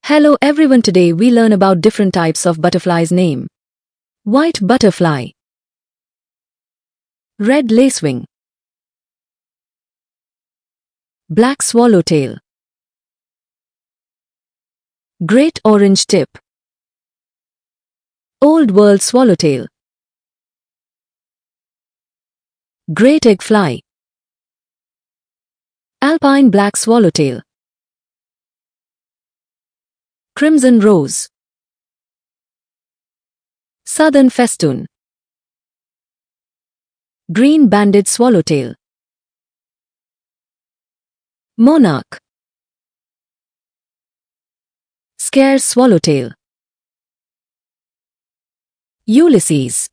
Hello everyone, today we learn about different types of butterflies name. White butterfly, red lacewing, black swallowtail, great orange tip, old world swallowtail, great egg fly, alpine black swallowtail, crimson rose, southern festoon, green banded swallowtail, monarch, scarce swallowtail, Ulysses.